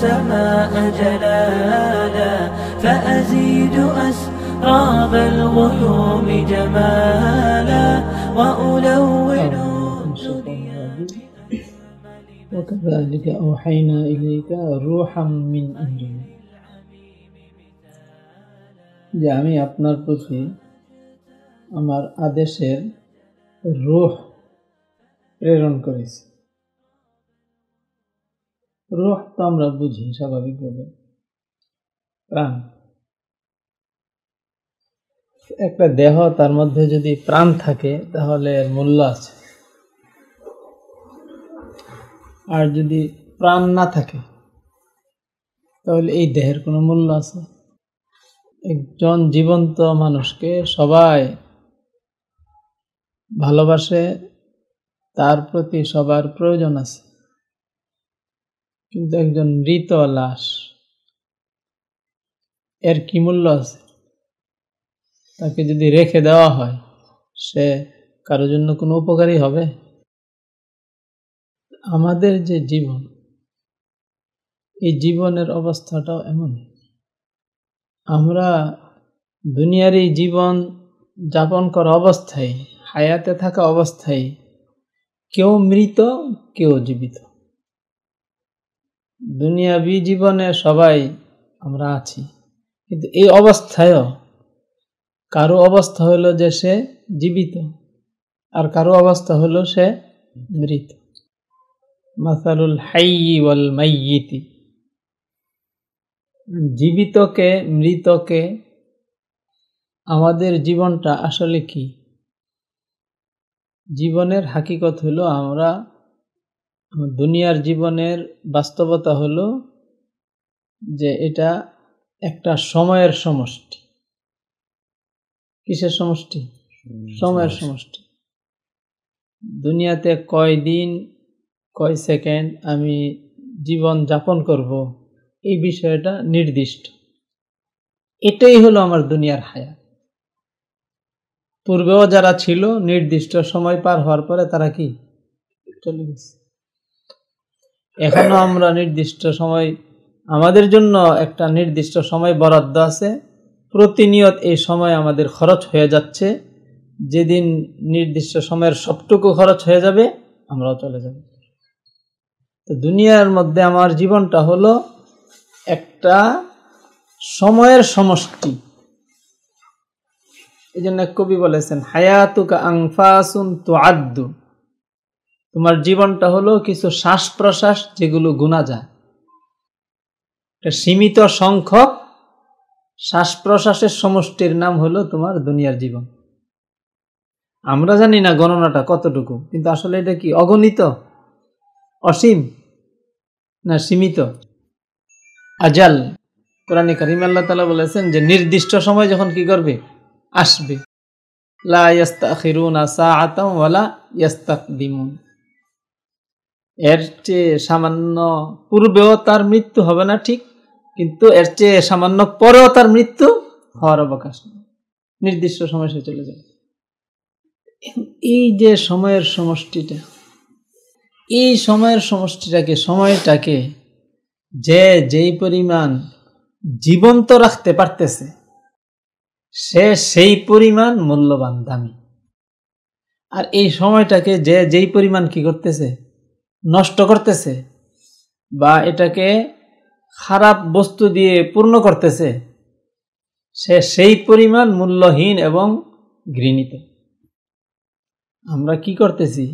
السماء جلالا فأزيد أسراب الغيوم جمالا وألون وكذلك أوحينا إليك روحا من أمرنا যে আমি আপনার প্রতি আমার আদেশের রূহ প্রেরণ করেছি। রূহ তো আমরা বুঝি স্বাভাবিকভাবে প্রাণ। একটা দেহ, তার মধ্যে যদি প্রাণ থাকে তাহলে এর মূল্য আছে, আর যদি প্রাণ না থাকে তাহলে এই দেহের কোনো মূল্য আছে? একজন জীবন্ত মানুষকে সবাই ভালোবাসে, তার প্রতি সবার প্রয়োজন আছে, কিন্তু একজন মৃত লাশ, এর কি মূল্য আছে? তাকে যদি রেখে দেওয়া হয়, সে কারোর জন্য কোনো উপকারী হবে? আমাদের যে জীবন, এই জীবনের অবস্থাটাও এমন। আমরা দুনিয়ার এই জীবন যাপন করা অবস্থায়, হায়াতে থাকা অবস্থায় কেউ মৃত, কেউ জীবিত। দুনিয়াবী জীবনে সবাই আমরা আছি, কিন্তু এই অবস্থায়ও কারো অবস্থা হলো যে সে জীবিত, আর কারো অবস্থা হলো সে মৃত। মাসালুল হাইয়ি ওয়াল মাইয়িতি, জীবিতকে মৃতকে আমাদের জীবনটা আসলে কি? জীবনের হাকিকত হলো, আমরা দুনিয়ার জীবনের বাস্তবতা হলো যে এটা একটা সময়ের সমষ্টি। কিসের সমষ্টি? সময়ের সমষ্টি। দুনিয়াতে কয় দিন, কয় সেকেন্ড আমি জীবন যাপন করব, এই বিষয়টা নির্দিষ্ট। এটাই হলো আমার দুনিয়ার হায়াত। পূর্বেও যারা ছিল, নির্দিষ্ট সময় পার হওয়ার পরে তারা কি চলে গেছে। এখনো আমরা নির্দিষ্ট সময়, আমাদের জন্য একটা নির্দিষ্ট সময় বরাদ্দ আছে, প্রতিনিয়ত এই সময় আমাদের খরচ হয়ে যাচ্ছে। যেদিন নির্দিষ্ট সময়ের সবটুকু খরচ হয়ে যাবে, আমরাও চলে যাব। তো দুনিয়ার মধ্যে আমার জীবনটা হলো একটা সময়ের সমষ্টি। এই জন্য কবি বলেছেন, হায়াতুকা আনফাসুন তুআদ্দু, তোমার জীবনটা হলো কিছু শ্বাস প্রশ্বাস যেগুলো গুনা যায়। একটা সীমিত সংখ্যক শ্বাস প্রশ্বাসের সমষ্টির নাম হলো তোমার দুনিয়ার জীবন। আমরা জানি না গণনাটা কতটুকু, কিন্তু আসলে এটা কি অগণিত, অসীম, না সীমিত? আজাল, কোরআনে কারীমে আল্লাহ তাআলা বলেছেন যে নির্দিষ্ট সময় যখন কি করবে, আসবে। লা ইস্তাখিরুনা সাআতাও ওয়ালা ইস্তাকদিমুন, এর চেয়ে সামান্য পূর্বেও তার মৃত্যু হবে না ঠিক, কিন্তু এর চেয়ে সামান্য পরেও তার মৃত্যু হওয়ার অবকাশ নেই। নির্দিষ্ট সময় সে চলে যাবে। এই যে সময়ের সমষ্টিটা, এই সময়ের সমষ্টিটাকে, সময়টাকে যে যেই পরিমাণ জীবন্ত রাখতে পারতেছে, সে সেই পরিমাণ মূল্যবান, দামি। আর এই সময়টাকে যে যেই পরিমাণ কি করতেছে, নষ্ট করতেছে, বা এটাকে খারাপ বস্তু দিয়ে পূর্ণ করতেছে, সে সেই পরিমাণ মূল্যহীন এবং ঘৃণিত। আমরা কি করতেছি,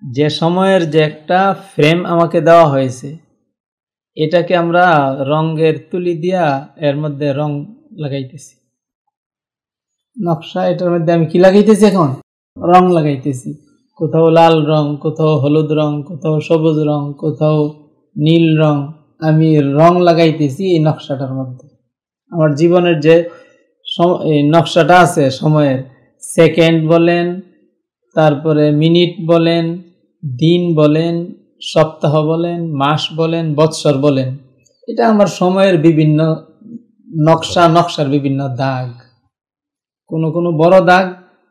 যে সময়ের যে একটা ফ্রেম আমাকে দেওয়া হয়েছে, এটাকে আমরা রঙের তুলি দিয়া এর মধ্যে রং লাগাইতেছি, নকশা, এটার মধ্যে আমি কি লাগাইতেছি, এখন রং লাগাইতেছি। কোথাও লাল রং, কোথাও হলুদ রং, কোথাও সবুজ রং, কোথাও নীল রং, আমি রং লাগাইতেছি এই নকশাটার মধ্যে। আমার জীবনের যে নকশাটা আছে, সময়ের, সেকেন্ড বলেন, তারপরে মিনিট বলেন, দিন বলেন, সপ্তাহ বলেন, মাস বলেন, বৎসর বলেন, এটা আমার সময়ের বিভিন্ন নকশা, নকশার বিভিন্ন দাগ, কোনো কোনো বড় দাগ,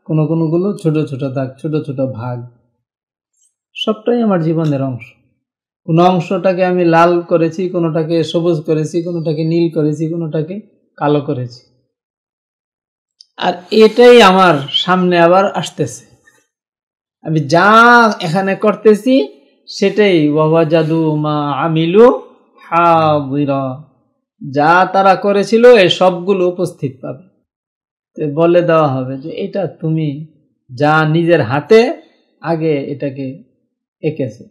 কোনো কোনোগুলো ছোট ছোট দাগ, ছোট ছোট ভাগ, সবটাই আমার জীবনের অংশ। কোন অংশটাকে আমি লাল করেছি, কোনোটাকে সবুজ করেছি, কোনোটাকে নীল করেছি, কোনোটাকে কালো করেছি। আর এটাই আমার সামনে আবার আসতেছে। আমি যা এখানে করতেছি সেটাই ওয়াজাদু মা আমিলু হাদিরা, যা তারা করেছিল এই সবগুলো উপস্থিত পাবে। বলে দেওয়া হবে যে এটা তুমি যা নিজের হাতে আগে এটাকে এঁকেছে।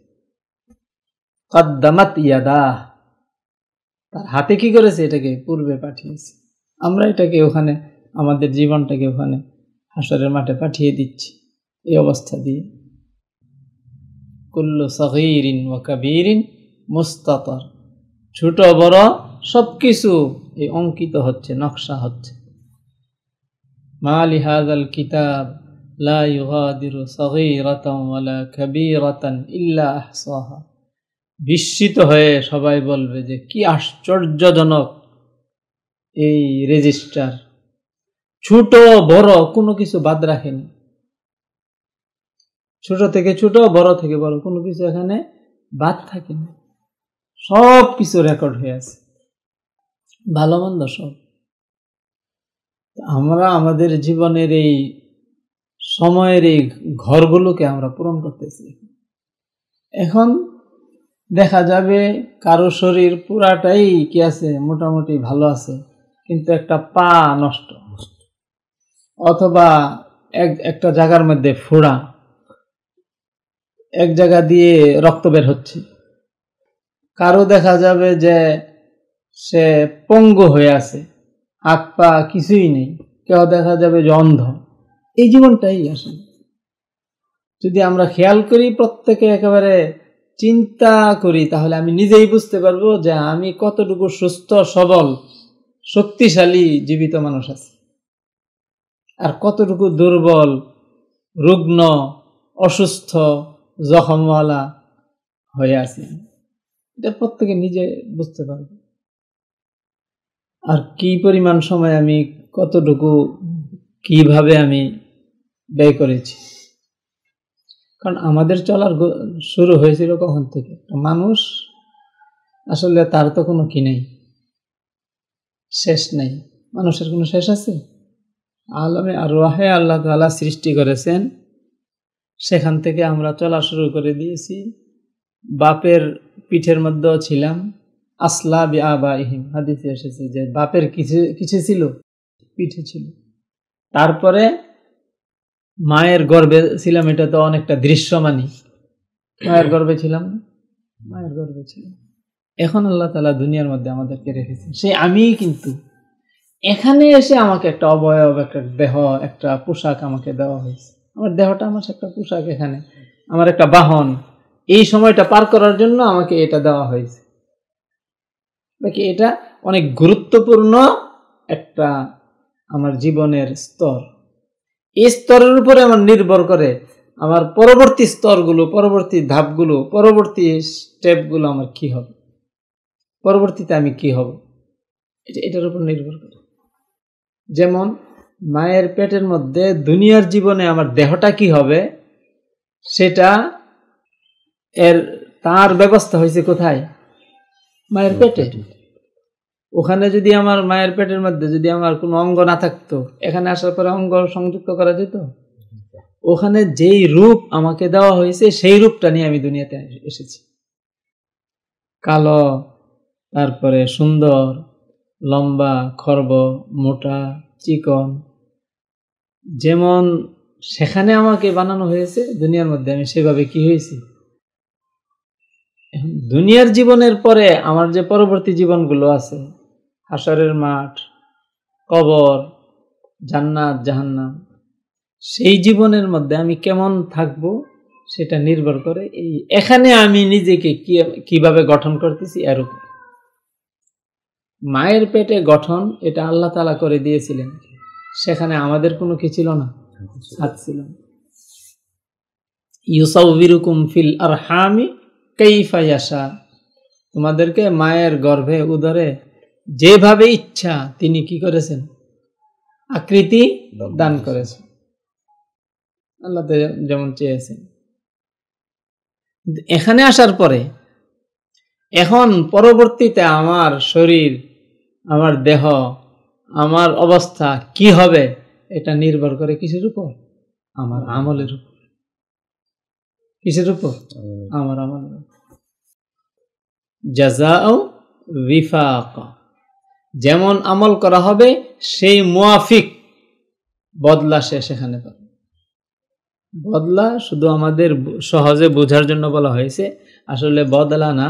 কদ্দামাত ইয়াদা, তার হাতে কি করেছে, এটাকে পূর্বে পাঠিয়েছে। আমরা এটাকে ওখানে আমাদের জীবনটাকে ওখানে হাসরের মাঠে পাঠিয়ে দিচ্ছি এই অবস্থা দিয়ে। কুল্লু সগীরিন ওয়া কাবীরিন মুস্তাতার, ছোট বড় সবকিছু এই অঙ্কিত হচ্ছে, নকশা হচ্ছে। মা লিহাযাল কিতাব লা ইউগাদিরু সগীরাতান ওয়ালা কাবীরাতান ইল্লা আহসাহা। বিস্মিত হয়ে সবাই বলবে যে কি আশ্চর্যজনক এই রেজিস্টার, ছোট বড় কোনো কিছু বাদ রাখেনি। ছোট থেকে ছোট, বড় থেকে বড়, কোনো কিছু এখানে বাদ থাকেনি। সব কিছু রেকর্ড হয়ে আছে, ভালো মন্দ সব। আমরা আমাদের জীবনের এই সময়ের এই ঘরগুলোকে আমরা পূরণ করতেছি। এখন দেখা যাবে কারো শরীর পুরাটাই কি আছে, মোটামুটি ভালো আছে, কিন্তু একটা পা নষ্ট, অথবা একটা জায়গার মধ্যে ফোড়া, এক জায়গা দিয়ে রক্ত বের হচ্ছে। কারো দেখা যাবে যে সে পঙ্গু হয়ে আছে, হাত পা কিছুই নেই। কেউ দেখা যাবে যে অন্ধ। এই জীবনটাই আসলে যদি আমরা খেয়াল করি, প্রত্যেকে একেবারে চিন্তা করি, তাহলে আমি নিজেই বুঝতে পারবো যে আমি কতটুকু সুস্থ সবল শক্তিশালী জীবিত মানুষ আছে, আর কতটুকু দুর্বল রুগ্ন অসুস্থ জখমওয়ালা হয়ে আছি। এটা প্রত্যেকে নিজে বুঝতে পারবে। আর কি পরিমাণ সময় আমি কতটুকু কিভাবে আমি ব্যয় করেছি। কারণ আমাদের চলার শুরু হয়েছিল কখন থেকে? মানুষ আসলে তার তো কোনো কি নেই, শেষ নেই। মানুষের কোনো শেষ আছে? আলমে আরওয়াহে আল্লাহ তাআলা সৃষ্টি করেছেন, সেখান থেকে আমরা চলা শুরু করে দিয়েছি। বাপের পিঠের মধ্যেও ছিলাম, আসলা বি আবাইহিম, হাদিসে এসেছে যে বাপের কিছু ছিল, পিঠে ছিল। তারপরে মায়ের গর্ভে ছিলাম, এটা তো অনেকটা দৃশ্যমানই। মায়ের গর্ভে ছিলাম, মায়ের গর্ভে ছিলাম। এখন আল্লাহ তাআলা দুনিয়ার মধ্যে আমাদেরকে রেখেছেন, সেই আমিই কিন্তু এখানে এসে আমাকে একটা অবয়ব, একটা দেহ, একটা পোশাক আমাকে দেওয়া হয়েছে। আমার দেহটা আমার একটা পোশাক, এখানে আমার একটা বাহন। এই সময়টা পার করার জন্য আমাকে এটা দেওয়া হয়েছে। নাকি এটা অনেক গুরুত্বপূর্ণ একটা আমার জীবনের স্তর। এই স্তরের উপরে আমার নির্ভর করে আমার পরবর্তী স্তরগুলো, পরবর্তী ধাপগুলো, পরবর্তী স্টেপগুলো আমার কি হবে, পরবর্তীতে আমি কি হব, এটার উপর নির্ভর করে। যেমন মায়ের পেটের মধ্যে দুনিয়ার জীবনে আমার দেহটা কি হবে, সেটা তার ব্যবস্থা হয়েছে কোথায়? মায়ের পেটে। ওখানে যদি আমার মায়ের পেটের মধ্যে যদি আমার কোনো অঙ্গ না থাকতো, এখানে আসার পরে অঙ্গ সংযুক্ত করা যেত? ওখানে যেই রূপ আমাকে দেওয়া হয়েছে সেই রূপটা নিয়ে আমি দুনিয়াতে এসেছি। কালো, তারপরে সুন্দর, লম্বা, খর্ব, মোটা, চিকন, যেমন সেখানে আমাকে বানানো হয়েছে, দুনিয়ার মধ্যে আমি সেভাবে কি হয়েছি। দুনিয়ার জীবনের পরে আমার যে পরবর্তী জীবনগুলো আছে, হাসরের মাঠ, কবর, জান্নাত, জাহান্নাম, সেই জীবনের মধ্যে আমি কেমন থাকব সেটা নির্ভর করে এই এখানে আমি নিজেকে কিভাবে গঠন করতেছি এর উপর। মায়ের পেটে গঠন এটা আল্লাহ তাআলা করে দিয়েছিলেন, সেখানে আমাদের কোনো কি ছিল না, হাত ছিল না। ইউসাউবিরুকুম ফিল আরহামি কাইফা ইয়াশা, তোমাদেরকে মায়ের গর্ভে উদরে যেভাবে ইচ্ছা তিনি কি করেছেন, আকৃতি দান করেছেন, আল্লাহ যেমন চেয়েছেন। এখানে আসার পরে এখন পরবর্তীতে আমার শরীর, আমার দেহ, আমার অবস্থা কি হবে এটা নির্ভর করে কিসের উপর? আমার আমলের উপর। কিসের উপর? আমার আমলের উপর। জাযাউ ওয়িফাকা, যেমন আমল করা হবে সেই মুয়াফিক বদলা সে সেখানে পাবে। বদলা শুধু আমাদের সহজে বোঝার জন্য বলা হয়েছে, আসলে বদলা না,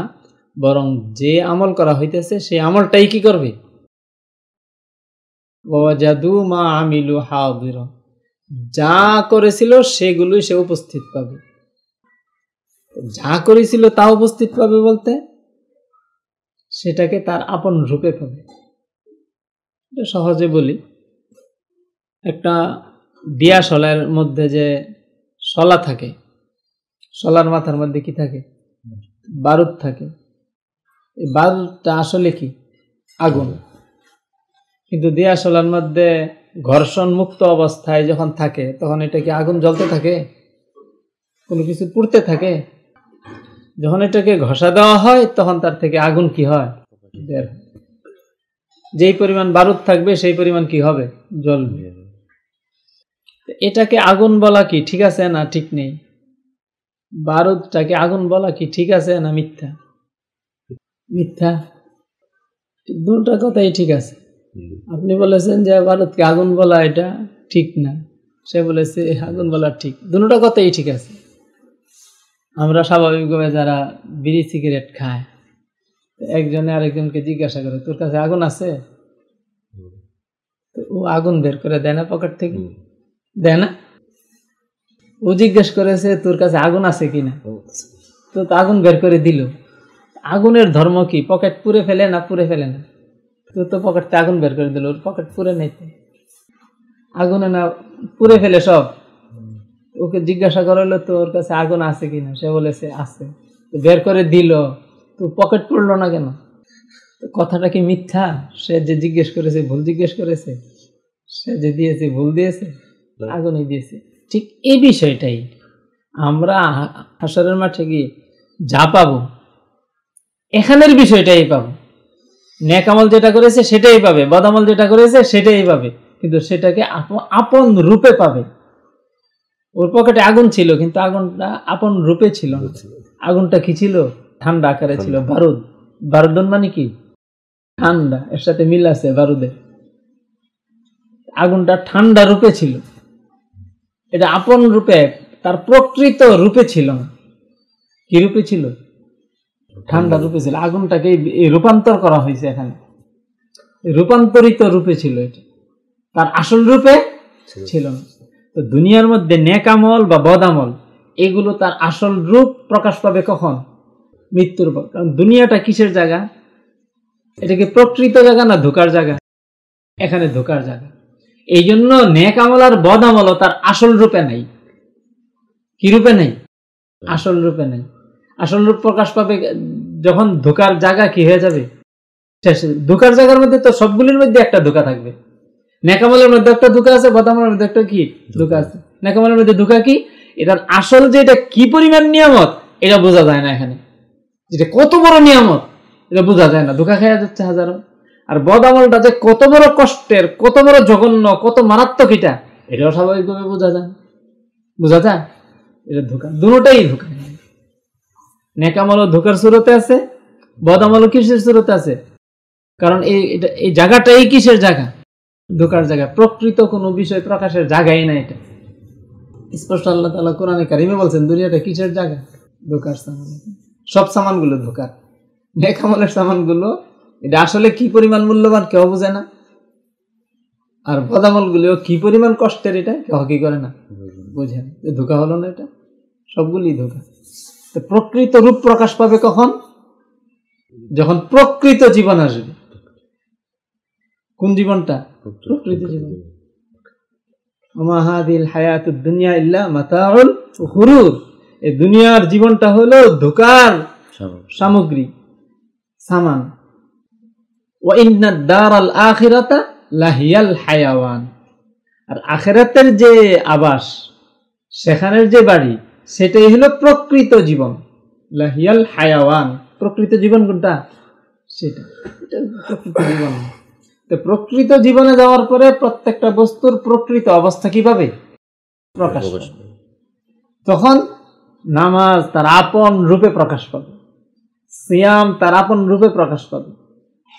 বরং যে আমল করা হইতেছে সেই আমলটাই কি করবে? ওয়াজাদু মা আমিলু হাদিরা, যা করেছিল সেগুলোই সে উপস্থিত পাবে। যা করেছিল তা উপস্থিত পাবে বলতে সেটাকে তার আপন রূপে পাবে। এটা সহজে বলি, একটা দিয়াশলার মধ্যে যে শলা থাকে, শলার মাথার মধ্যে কি থাকে? বারুদ থাকে। এই বারুদটা আসলে কি? আগুন। কিন্তু দিয়াশলার মধ্যে ঘর্ষণ মুক্ত অবস্থায় যখন থাকে তখন এটা কি আগুন জ্বলতে থাকে? কোনো কিছু পুড়তে থাকে? যখন এটাকে ঘষা দেওয়া হয় তখন তার থেকে আগুন কি হয়? বের হয়। যেই পরিমাণ বারুদ থাকবে সেই পরিমাণ কি হবে? জ্বলবে। এটাকে আগুন বলা কি ঠিক আছে না ঠিক নেই? বারুদটাকে আগুন বলা কি ঠিক আছে না মিথ্যা? মিথ্যা। দুটো কথাই ঠিক আছে। আপনি বলেছেন যে বারুদকে আগুন বলা এটা ঠিক না, সে বলেছে আগুন বলা ঠিক। দুটো কথাই ঠিক আছে। আমরা স্বাভাবিকভাবে যারা বিড়ি সিগারেট খায়, একজনে আরেকজনকে জিজ্ঞাসা করে তোর কাছে আগুন আছে? ও আগুন বের করে দেয় না পকেট থেকে? দেয় না? ও জিজ্ঞেস করেছে তোর কাছে আগুন আছে কিনা, তো আগুন বের করে দিল। আগুনের ধর্ম কি? পকেট পুরে ফেলে না পুরে ফেলে না? তো পকেট থেকে আগুন বের করে দিল, ওর পকেট পুরে নেই, আগুনে না পুরে ফেলে সব। ওকে জিজ্ঞাসা করলো তোর কাছে আগুন আছে কিনা, সে বলেছে আছে, বের করে দিল, তো পকেট পুরলো না কেন? কথাটা কি মিথ্যা? সে যে জিজ্ঞেস করেছে ভুল জিজ্ঞেস করেছে, সে যে দিয়েছে ভুল দিয়েছে, আগুনই দিয়েছে। ঠিক এই বিষয়টাই আমরা হাসরের মাঠে গিয়ে যা পাবো এখানের বিষয়টাই পাবো। নেক আমল যেটা করেছে সেটাই পাবে, বদামল যেটা করেছে সেটাই পাবে, কিন্তু সেটাকে আপন রূপে পাবে। ওর পকেটে আগুন ছিল কিন্তু আগুনটা আপন রূপে ছিল না। আগুনটা কি ছিল? ঠান্ডা আকারে ছিল। বারুদ, বারুদন মানে কি? ঠান্ডা, এর সাথে মিল আছে বারুদে। আগুনটা ঠান্ডা রূপে ছিল, এটা আপন রূপে, তার প্রকৃত রূপে ছিল না। কি রূপে ছিল? ঠান্ডা রূপে ছিল। আগুনটাকে রূপান্তর করা হয়েছে এখানে, রূপান্তরিত রূপে ছিল, এটা তার আসল রূপে ছিল না। তো দুনিয়ার মধ্যে নেক আমল বা বদ আমল এগুলো তার আসল রূপ প্রকাশ পাবে কখন? মৃত্যুর পর। কারণ দুনিয়াটা কিসের জায়গা? এটা কি প্রকৃত জায়গা না ধোকার জায়গা? এখানে ধোকার জায়গা। এই জন্য নেক আমল আর বদ আমল তার আসল রূপে নাই। কি রূপে নেই? আসল রূপে নেই। আসল রূপ প্রকাশ পাবে যখন ধোকার জায়গা কি হয়ে যাবে? ধোকার জায়গার মধ্যে তো সবগুলির মধ্যে একটা ধোকা থাকবে। নেক আমলের মধ্যে একটা ধোকা আছে, বদ আমলের মধ্যে একটা কি ধোকা আছে। নেক আমলের মধ্যে ধোকা কি? এটার আসল যে এটা কি পরিমাণ নিয়ামত এটা বোঝা যায় না এখানে। যেটা কত বড় নিয়ামত এটা বোঝা যায় না, ধোকা খাওয়া যাচ্ছে হাজারো। আর বদ আমলটা যে কত বড় কষ্টের, কত বড় জঘন্য, কত মারাত্মক এটাও স্বাভাবিকভাবে বোঝা যায়। বোঝা যায়? এটা ধোকা, দুটোটাই ধোকা। নেক আমলও ধোকার সুরতে আছে, বদ আমলও কিসের সুরতে আছে? কারণ এই জায়গাটাই কিসের জায়গা? ধোকার জায়গা। প্রকৃত কোনো বিষয় প্রকাশের জায়গাই না। এটা স্পষ্ট আল্লাহ তাআলা কোরআনে কারিমে বলছেন দুনিয়াটা কিসের জায়গা? ধোকার সামান। সব সামানগুলো ধোকার। নেক আমলের সামানগুলো এটা আসলে কি পরিমাণ মূল্যবান কেউ বোঝে না, আর বদ আমলগুলো কি পরিমাণ কষ্টের এটা কেউ কি করে না, বোঝে না। ধোকা হলো না? এটা সবগুলি ধোকা। প্রকৃত রূপ প্রকাশ পাবে কখন? যখন প্রকৃত জীবন আসবে। কোন জীবনটা? প্রকৃত জীবন। ওমা হাদিল হায়াতুদ দুনিয়া ইল্লা মাতাউল গুরুর। এই দুনিয়ার জীবনটা হলো ধোকার সামগ্রী, সামান। ওয়া ইন্নাদ দারাল আখিরাতা লাহিয়াল হায়াওয়ান। আর আখিরাতের যে আবাস, সেখানের যে বাড়ি, সেটাই হলো প্রকৃত জীবন। লাহিয়াল হায়াওয়ান, প্রকৃত জীবন কোনটা? সেটা, এটা প্রকৃত জীবন। তো প্রকৃত জীবনে যাওয়ার পরে প্রত্যেকটা বস্তুর প্রকৃত অবস্থা কিভাবে প্রকাশ পাবে? তখন নামাজ তার আপন রূপে প্রকাশ পাবে, সিয়াম তার আপন রূপে প্রকাশ পাবে,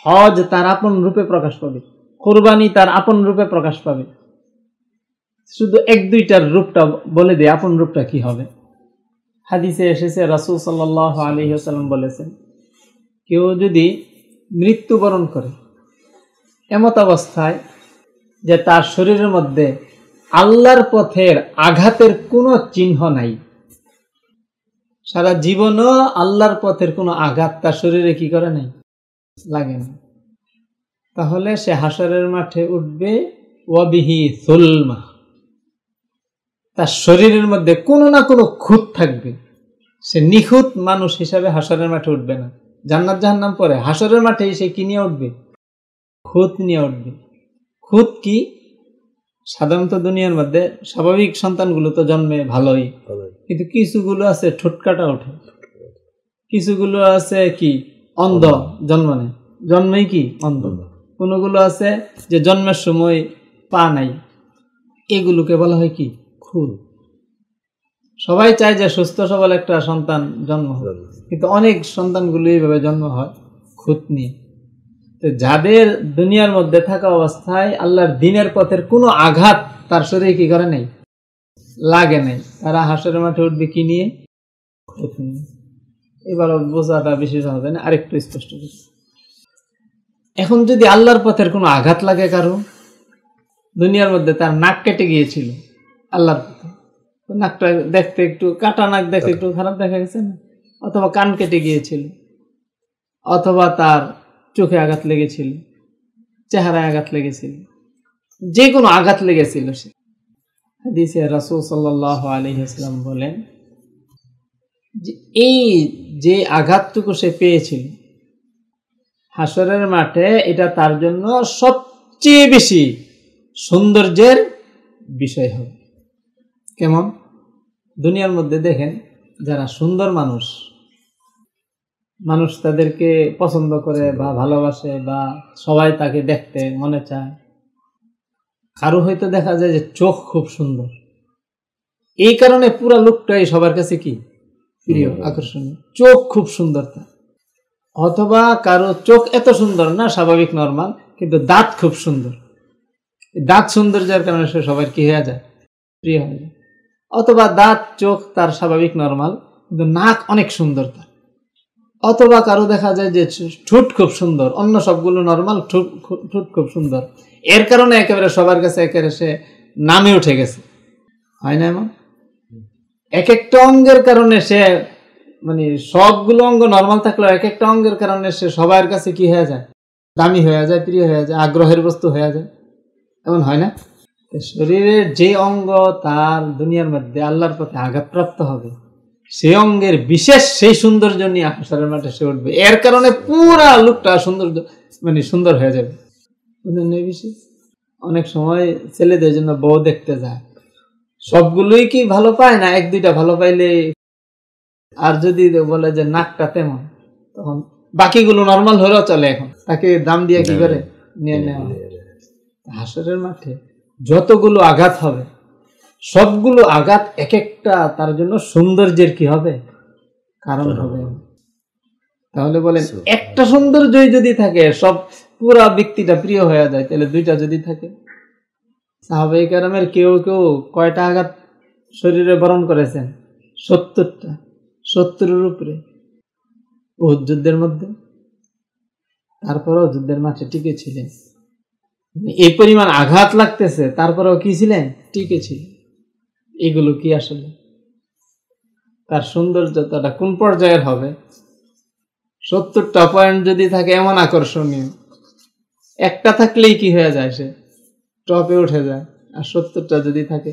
হজ তার আপন রূপে প্রকাশ পাবে, কুরবানি তার আপন রূপে প্রকাশ পাবে। শুধু এক দুইটার রূপটা বলে দেয়, আপন রূপটা কি হবে। হাদিসে এসেছে, রাসূল সাল্লাল্লাহু আলাইহি ওয়াসাল্লাম বলেছেন, কেউ যদি মৃত্যুবরণ করে এমত অবস্থায় যে তার শরীরের মধ্যে আল্লাহর পথের আঘাতের কোনো চিহ্ন নাই, সারা জীবনও আল্লাহর পথের কোনো আঘাত তার শরীরে কি করে নাই, লাগে না, তাহলে সে হাসরের মাঠে উঠবে ওয়াবিহি সুলমা, তার শরীরের মধ্যে কোনো না কোনো খুঁত থাকবে, সে নিখুঁত মানুষ হিসাবে হাসরের মাঠে উঠবে না। জান্নাত জাহান্নাম পরে হাসরের মাঠে সে কি নিয়ে উঠবে? খুঁত নিয়ে উঠবে। খুঁত কি? সাধারণত দুনিয়ার মধ্যে স্বাভাবিক সন্তানগুলো তো জন্মে ভালোই, কিন্তু কিছুগুলো আছে ঠোঁটকাটা ওঠে, কিছুগুলো আছে কি অন্ধ, জন্মেই কি অন্ধ, কোনগুলো আছে যে জন্মের সময় পা নাই, এগুলোকে বলা হয় কি খুঁত। সবাই চায় যে সুস্থ সবল একটা সন্তান জন্ম হয়, কিন্তু অনেক সন্তানগুলো এইভাবে জন্ম হয় খুঁত নিয়ে। তো যাদের দুনিয়ার মধ্যে থাকা অবস্থায় আল্লাহর দ্বীনের পথের কোনো আঘাত তার শরীরে কি করে নাই, লাগে নাই, তারা হাসরের মাঠে উঠবে কি নিয়ে? খুঁত নিয়ে। এবার বোঝাটা বেশি সহজ হয় না, আরেকটু স্পষ্ট করছি। এখন যদি আল্লাহর পথের কোনো আঘাত লাগে কারো, দুনিয়ার মধ্যে তার নাক কেটে গিয়েছিল আল্লাহর পথে, নাকটা দেখতে একটু কাটা, নাক দেখতে একটু খারাপ দেখা গেছে না, অথবা কান কেটে গিয়েছিল, অথবা তার চোখে আঘাত লেগেছিল, চেহারায় আঘাত লেগেছিল, যে কোনো আঘাত লেগেছিল, সে হাদিসে রাসূল সাল্লাল্লাহু আলাইহি ওয়াসাল্লাম বলেন যে এই যে আঘাতটুকু সে পেয়েছিল হাসরের মাঠে, এটা তার জন্য সবচেয়ে বেশি সৌন্দর্যের বিষয় হবে। কেমন? দুনিয়ার মধ্যে দেখেন যারা সুন্দর মানুষ, মানুষ তাদেরকে পছন্দ করে বা ভালোবাসে, বা সবাই তাকে দেখতে মনে চায়। কারো হয়তো দেখা যায় যে চোখ খুব সুন্দর, এই কারণে পুরা লোকটাই সবার কাছে কি প্রিয়, আকর্ষণীয়, চোখ খুব সুন্দর তার। অথবা কারো চোখ এত সুন্দর না, স্বাভাবিক নরমাল, কিন্তু দাঁত খুব সুন্দর, দাঁত সৌন্দর্যের কারণে সে সবার কি হয়ে যায়, প্রিয় হয়ে যায়। অথবা দাঁত চোখ তার স্বাভাবিক নরমাল, কিন্তু নাক অনেক সুন্দর তার। অথবা কারো দেখা যায় যে ঠোঁট খুব সুন্দর, অন্য সবগুলো নরমাল, ঠোঁট খুব সুন্দর, এর কারণে একেবারে সবার কাছে একেবারে সে নামে উঠে গেছে, হয় না এমন? এক একটা অঙ্গের কারণে সে, মানে সবগুলো অঙ্গ নরমাল থাকলেও এক একটা অঙ্গের কারণে সে সবার কাছে কি হয়ে যায়, দামি হয়ে যায়, প্রিয় হয়ে যায়, আগ্রহের বস্তু হয়ে যায়, এমন হয় না? শরীরের যে অঙ্গ তার দুনিয়ার মধ্যে আল্লাহর পথে আঘাতপ্রাপ্ত হবে, সেই অঙ্গের বিশেষ সেই সৌন্দর্য নিয়ে হাসরের মাঠে সে উঠবে, এর কারণে পুরা লোকটা সৌন্দর্য, মানে সুন্দর হয়ে যাবে। অনেক সময় ছেলেদের জন্য বউ দেখতে যায়, সবগুলোই কি ভালো পায় না, এক দুইটা ভালো পাইলে, আর যদি বলে যে নাকটা তেমন, তখন বাকিগুলো নর্মাল হলেও চলে, এখন তাকে দাম দিয়ে কি করে নিয়ে নেওয়া। হাসরের মাঠে যতগুলো আঘাত হবে, সবগুলো আঘাত এক একটা তার জন্য সৌন্দর্যের কি হবে, কারণ হবে। তাহলে বলেন একটা সৌন্দর্যই যদি থাকে, সব পুরা ব্যক্তিটা প্রিয় হয়ে যায়, তাহলে দুইটা যদি থাকে, সাহাবায়ে কেরামের কেউ কেউ কয়টা আঘাত শরীরে বরণ করেছেন? 70টা, 70-এর উপরে উহুদ যুদ্ধের মধ্যে। তারপরেও যুদ্ধের মাঠে টিকে ছিলেন, এই পরিমাণ আঘাত লাগতেছে, তারপরেও কি ছিলেন, টিকে ছিলেন। এগুলো কি আসলে তার সৌন্দর্যতাটা কোন পর্যায়ের হবে? 70টা পয়েন্ট যদি থাকে এমন আকর্ষণীয়, একটা থাকলেই কি হয়ে যায়, সে টপে উঠে যায়। আর 70টা যদি থাকে,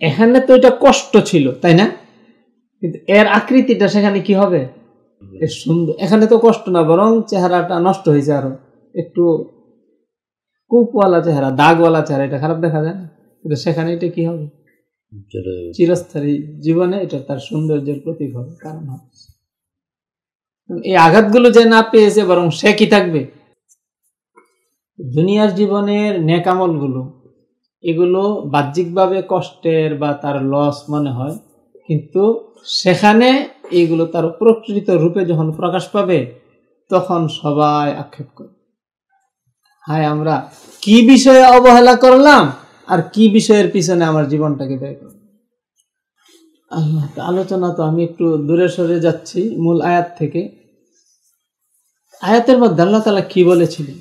এখানে তো এটা কষ্ট ছিল, তাই না? কিন্তু এর আকৃতিটা সেখানে কি হবে, এর সুন্দর। এখানে তো কষ্ট না, বরং চেহারাটা নষ্ট হয়েছে, আরো একটু কূপওয়ালা চেহারা, দাগওয়ালা চেহারা, এটা খারাপ দেখা যায় না, কিন্তু সেখানে এটা কি হবে, চিরস্থায়ী জীবনে এটা তার সৌন্দর্যের প্রতীক হবে, কারণ হবে। এই আঘাতগুলো যে না পেয়েছে, বরং সে কি থাকবে? দুনিয়ার জীবনের নেক আমলগুলো, এগুলো বাহ্যিকভাবে কষ্টের বা তার লস মনে হয়, কিন্তু সেখানে এইগুলো তার প্রকৃত রূপে যখন প্রকাশ পাবে, তখন সবাই আক্ষেপ করে, হায় আমরা কি বিষয়ে অবহেলা করলাম আর কি বিষয়ের পিছনে আমার জীবনটাকে ব্যয় করলাম। আলোচনা তো আমি একটু দূরে সরে যাচ্ছি মূল আয়াত থেকে। আয়াতের মধ্যে আল্লাহ তাআলা কি বলেছিলেন?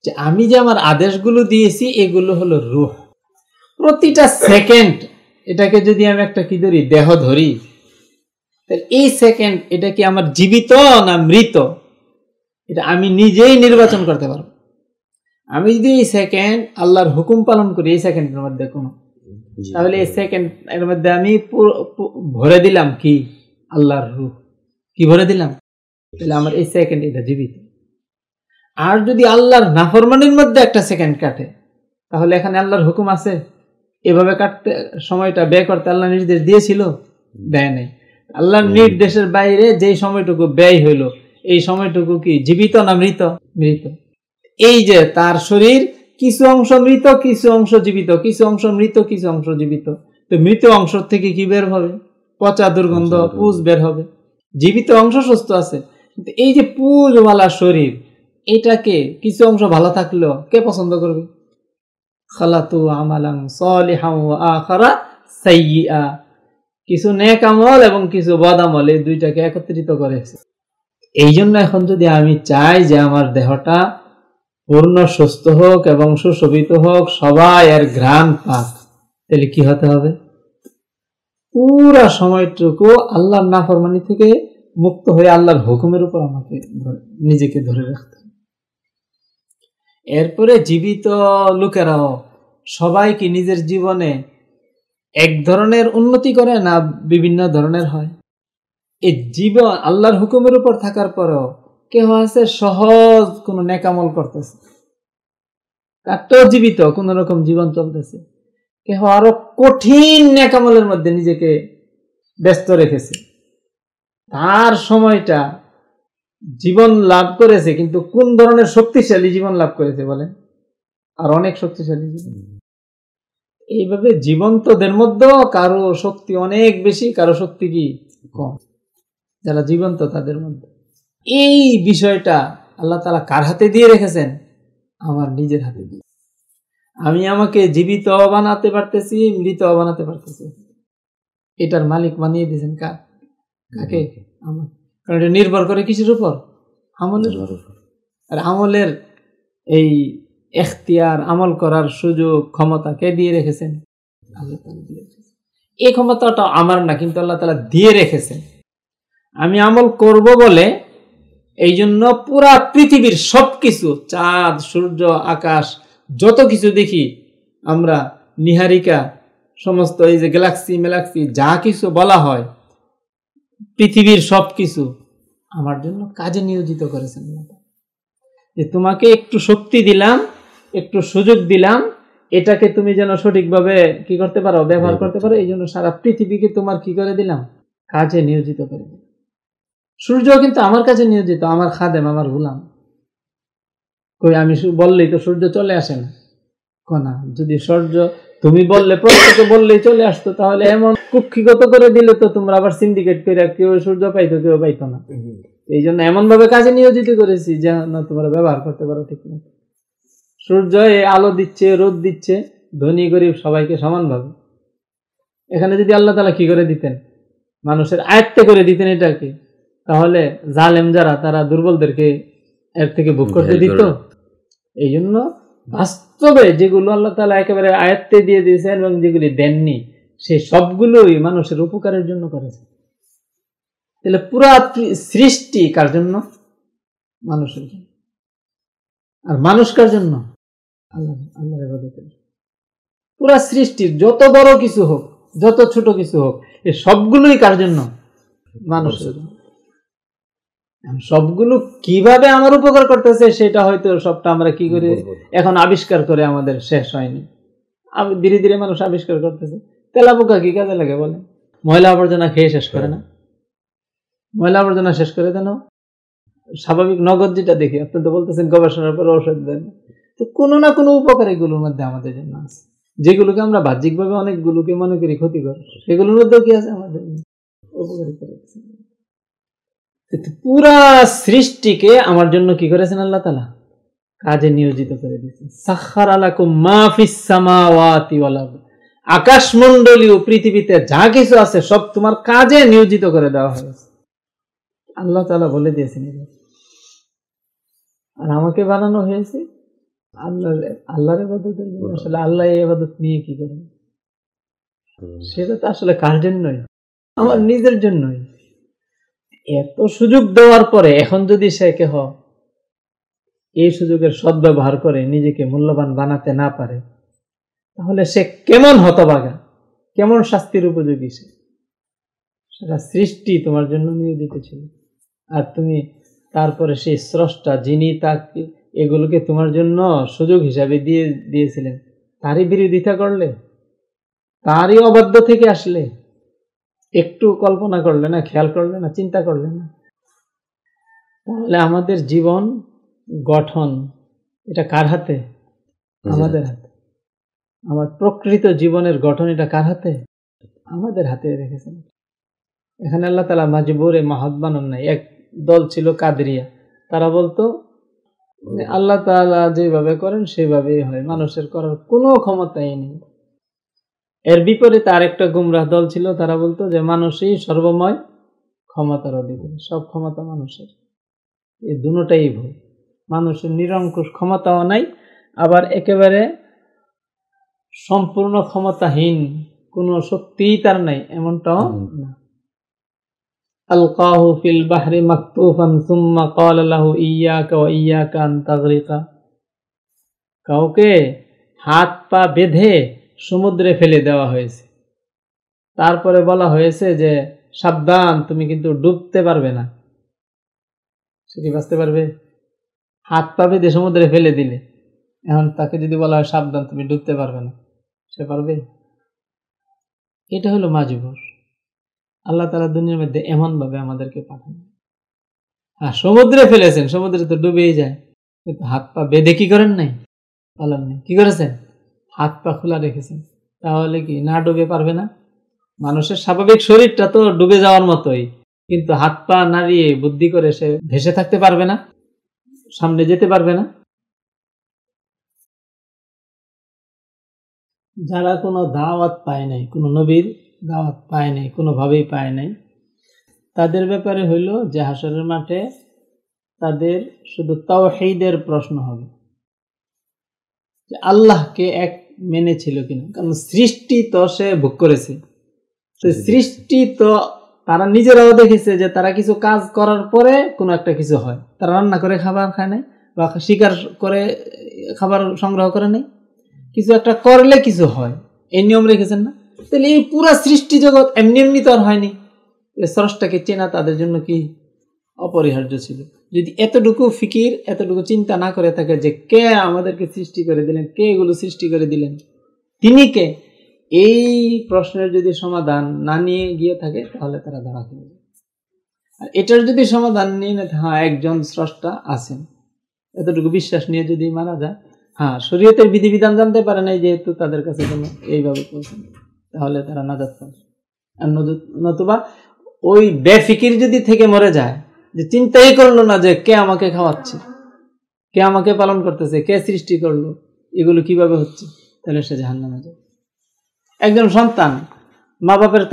যে আমি যে আমার আদেশগুলো দিয়েছি এগুলো হলো রূহ। প্রতিটা সেকেন্ড, এটাকে যদি আমি একটা কি ধরি, দেহ ধরি, তাহলে এই সেকেন্ড এটা কি আমার জীবিত না মৃত, এটা আমি নিজেই নির্বাচন করতে পারবো। আমি যদি এই সেকেন্ড আল্লাহর হুকুম পালন করি এই সেকেন্ডের মধ্যে কোনো, তাহলে এই সেকেন্ড এর মধ্যে আমি ভরে দিলাম কি? আল্লাহর রূহ। কি ভরে দিলাম? তাহলে আমার এই সেকেন্ড এটা জীবিত। আর যদি আল্লাহর নাফরমানির মধ্যে একটা সেকেন্ড কাটে, তাহলে এখানে আল্লাহর হুকুম আছে? এভাবে কাটতে সময়টা ব্যয় করতে আল্লাহ নির্দেশ দিয়েছিল? দেয় নাই। আল্লাহর নির্দেশের বাইরে যেই সময়টুকু ব্যয় হইল, এই সময়টুকু কি জীবিত না মৃত? মৃত। এই যে তার শরীর কিছু অংশ মৃত, কিছু অংশ জীবিত, কিছু অংশ মৃত, কিছু অংশ জীবিত। তো মৃত অংশ থেকে কি বের হবে? পচা দুর্গন্ধ, পুজ বের হবে। জীবিত অংশ সুস্থ আছে, কিন্তু এই যে পুজওয়ালা শরীর, এটাকে কিছু অংশ ভালো থাকলেও কে পছন্দ করবে? খালাতু আমালান সালিহান ওয়া আখারা সাইয়্যিআ, কিছু নেক আমল এবং কিছু বদ আমল, এই দুইটাকে একত্রিত করেছে। এই জন্য এখন যদি আমি চাই যে আমার দেহটা পূর্ণ সুস্থ হোক এবং সুশোভিত হোক, সবাই এর ঘ্রাণ পাক, তাহলে কি হতে হবে? পুরা সময়টুকু আল্লাহর নাফরমানি থেকে মুক্ত হয়ে আল্লাহর হুকুমের উপর আমাকে নিজেকে ধরে রাখতে হবে। এরপরে জীবিত লোকেরাও সবাই কি নিজের জীবনে এক ধরনের উন্নতি করে না বিভিন্ন ধরনের হয়? এই জীবন আল্লাহর হুকুমের উপর থাকার পরেও কেউ আছে সহজ কোন নেকামল করতেছে, তারটাও জীবিত কোন রকম জীবন চলতেছে। কেউ আরো কঠিন নেকামলের মধ্যে নিজেকে ব্যস্ত রেখেছে, তার সময়টা জীবন লাভ করেছে, কিন্তু কোন ধরনের শক্তিশালী জীবন লাভ করেছে বলেন? আর অনেক শক্তিশালী জীবন। এইভাবে জীবন্তদের মধ্যেও কারো শক্তি অনেক বেশি, কারো শক্তি কি কম। যারা জীবন্ত তাদের মধ্যে এই বিষয়টা আল্লাহ তাআলা কার হাতে দিয়ে রেখেছেন? আমার নিজের হাতে দিয়ে। আমি আমাকে জীবিত বানাতে পারতেছি, মৃত বানাতে পারতেছি। এটার মালিক বানিয়ে দিয়েছেন কাকে? আমার। কারণ এটা নির্ভর করে কিসের উপর? আমলের উপর। আর আমলের এই এখতিয়ার, আমল করার সুযোগ, ক্ষমতা কে দিয়ে রেখেছেন? আল্লাহ তাআলা দিয়ে রেখেছেন। এই ক্ষমতাটা আমার না, কিন্তু আল্লাহ তাআলা দিয়ে রেখেছেন। আমি আমল করব বলে এই জন্য পুরা পৃথিবীর সবকিছু, চাঁদ, সূর্য, আকাশ, যত কিছু দেখি আমরা, নিহারিকা, সমস্ত এই যে গ্যালাক্সি মেলাক্সি যা কিছু বলা হয়, পৃথিবীর সবকিছু আমার জন্য কাজে নিয়োজিত করেছেন। যে তোমাকে একটু শক্তি দিলাম, একটু সুযোগ দিলাম, এটাকে তুমি যেন সঠিকভাবে কি করতে পারো, ব্যবহার করতে পারো। এই জন্য সারা পৃথিবীকে তোমার কি করে দিলাম? কাজে নিয়োজিত করে দিলাম। সূর্য কিন্তু আমার কাছে নিয়োজিত, আমার খাদেম, আমার গোলাম। কই আমি বললেই তো সূর্য চলে আসে না? কোনা যদি সূর্য তুমি বললে, প্রত্যেকে বললেই চলে আসতো, তাহলে এমন কুক্ষিগত করে দিলে তো তোমরা আবার সিন্ডিকেট করে কেউ সূর্য পাইতো, কেউ পাইতো না। এই জন্য এমন ভাবে কাজে নিয়োজিত করেছি যেন তোমরা ব্যবহার করতে পারো ঠিক না। সূর্য এই আলো দিচ্ছে, রোদ দিচ্ছে, ধনী গরিব সবাইকে সমানভাবে। এখানে যদি আল্লাহ তাআলা কি করে দিতেন? মানুষের আয়ত্তে করে দিতেন এটাকে, তাহলে জালেম যারা, তারা দুর্বলদেরকে এর থেকে ভোগ করতে দিত। এই জন্য বাস্তবে যেগুলো আল্লাহ তাআলা একেবারে আয়ত্তে দিয়ে দিয়েছেন এবং যেগুলি দেননি, সেই সবগুলোই মানুষের উপকারের জন্য করেছে। তাহলে পুরা সৃষ্টি কার জন্য? মানুষের জন্য। আর মানুষ কার জন্য? আল্লাহর ইবাদতের। পুরা সৃষ্টির যত বড় কিছু হোক, যত ছোট কিছু হোক, এই সবগুলোই কার জন্য? মানুষের জন্য। সবগুলো কিভাবে আমার উপকার করতেছে সেটা হয়তো সবটা আমরা কি করে এখন আবিষ্কার করে আমাদের শেষ হয়নি। ধীরে ধীরে মানুষ আবিষ্কার করতেছে। তেলাপোকা কি কাজে লাগে বলে? ময়লা আবর্জনা খেয়ে শেষ করে না? ময়লা আবর্জনা শেষ করে দেন, স্বাভাবিক নগদ যেটা দেখি, আপনি তো বলতেছেন গবেষণার পরে ঔষধ দেন, তো কোনো না কোনো উপকার এগুলোর মধ্যে আমাদের জন্য আছে, যেগুলোকে আমরা বাহ্যিকভাবে অনেকগুলোকে মনে করি ক্ষতিকর, সেগুলোর মধ্যেও কি আছে আমাদের উপকারী করে। পুরা সৃষ্টিকে আমার জন্য কি করেছেন আল্লাহ তাআলা? কাজে নিয়োজিত করে দিয়েছেন। সাখার আলাকুম মা ফিস সামাওয়াতি ওয়াল আরদ, আকাশমণ্ডলীয় পৃথিবীতে যা কিছু আছে সব তোমার কাজে নিয়োজিত করে দেওয়া হয়েছে। আল্লাহ তাআলা বলে দিয়েছেন। আর আমাকে বানানো হয়েছে আল্লাহর ইবাদতের জন্য। আসলে আল্লাহ এই ইবাদত নিয়ে কি করেন? সেটা তো আসলে কার জন্যই, আমার নিজের জন্যই। এত সুযোগ দেওয়ার পরে এখন যদি সে কেহ এই সুযোগের সদ্ব্যবহার করে নিজেকে মূল্যবান বানাতে না পারে, তাহলে সে কেমন হতভাগা, কেমন শাস্তির উপযোগী সে। সেটা সৃষ্টি তোমার জন্য নিয়োজিত ছিল, আর তুমি তারপরে সেই স্রষ্টা যিনি তাকে এগুলোকে তোমার জন্য সুযোগ হিসাবে দিয়েছিলেন, তারই বিরোধিতা করলে, তারই অবাধ্য থেকে আসলে, একটু কল্পনা করলে না, খেয়াল করলে না, চিন্তা করলে না। তাহলে আমাদের জীবন গঠন এটা কার হাতে? আমাদের হাতে। আমার প্রকৃত জীবনের গঠন এটা কার হাতে? আমাদের হাতে রেখেছেন। এখানে আল্লাহ তাআলা মাজবুরে মাহাত বানান নাই। এক দল ছিল কাদরিয়া, তারা বলতো আল্লাহ তাআলা যেভাবে করেন সেভাবেই হয়, মানুষের করার কোনো ক্ষমতাই নেই। এর বিপরীতে আরেকটা গুমরাহ দল ছিল, তারা বলতো যে মানুষই সর্বময় ক্ষমতার অধিকারী, সব ক্ষমতা মানুষের। এই দুটোটাই ভুল। মানুষের নিরঙ্কুশ ক্ষমতাও নাই, আবার একেবারে সম্পূর্ণ ক্ষমতাহীন কোনো শক্তিই তার নাই, এমনটাও না। আলকাহু ফিল বাহরি মাকতুফান সুম্মা ক্বালা লাহু ইয়্যাকা ওয়া ইয়্যাকা আন তাগরিকা। কাউকে হাত পা বেঁধে সমুদ্রে ফেলে দেওয়া হয়েছে, তারপরে বলা হয়েছে যে সাবধান, তুমি কিন্তু ডুবতে পারবে না। সে কি বাঁচতে পারবে? হাত পা বেঁধে সমুদ্রে ফেলে দিলে, এখন তাকে যদি বলা হয় সাবধান তুমি ডুবতে পারবে না, সে পারবে? এটা হলো মাজবুর। আল্লাহ তাআলা দুনিয়ার মধ্যে এমন ভাবে আমাদেরকে পাঠান। সমুদ্রে ফেলেছেন, সমুদ্রে তো ডুবেই যায়, কিন্তু হাত পা বেঁধে কি করেন নাই? পালান নাই। কি করেছেন? হাত পা খোলা রেখেছেন। তাহলে কি না ডুবে পারবে না? মানুষের স্বাভাবিক শরীরটা তো ডুবে যাওয়ার মতোই, কিন্তু হাত পা নাড়িয়ে বুদ্ধি করে সে ভেসে থাকতে পারবে না, সামনে যেতে পারবে না। যারা কোনো দাওয়াত পায় নাই, কোনো নবীর দাওয়াত পায় নাই, কোনোভাবেই পায় নাই, তাদের ব্যাপারে হইল যে হাসরের মাঠে তাদের শুধু তাওহীদের প্রশ্ন হবে, যে আল্লাহকে এক মেনেছিল কিনা। কারণ সৃষ্টি তো সে ভোগ করেছে, সৃষ্টি তো তারা নিজেরাও দেখেছে যে তারা কিছু কাজ করার পরে কোনো একটা কিছু হয়। তারা রান্না করে খাবার খায় নাই, বা শিকার করে খাবার সংগ্রহ করে নাই, কিছু একটা করলে কিছু হয়, এই নিয়ম রেখেছেন না? তাহলে এই পুরা সৃষ্টি জগৎ এমনি এমনি তো আর হয়নি। স্রষ্টাকে চেনা তাদের জন্য কি অপরিহার্য ছিল। যদি এতটুকু ফিকির, এতটুকু চিন্তা না করে থাকে যে কে আমাদেরকে সৃষ্টি করে দিলেন, কে এগুলো সৃষ্টি করে দিলেন, তিনি কে, এই প্রশ্নের যদি সমাধান না নিয়ে গিয়ে থাকে, তাহলে তারা ধরা খেয়ে যাবে। আর এটার যদি সমাধান নিয়ে না, হ্যাঁ একজন স্রষ্টা আছেন, এতটুকু বিশ্বাস নিয়ে যদি মারা যায়, হ্যাঁ শরীয়তের বিধিবিধান জানতে পারে নাই যেহেতু তাদের কাছে এইভাবে পৌঁছেন, তাহলে তারা নাজাত পাবে। আর নতুবা ওই বেফিকির যদি থেকে মরে যায়, যে চিন্তাই করলো না যে কে আমাকে খাওয়াচ্ছে, কে আমাকে পালন করতেছে, কে সৃষ্টি করলো, এগুলো কিভাবে হচ্ছে, তাহলে সে জাহান্নামে যাবে। একজন সন্তান, মা বাপের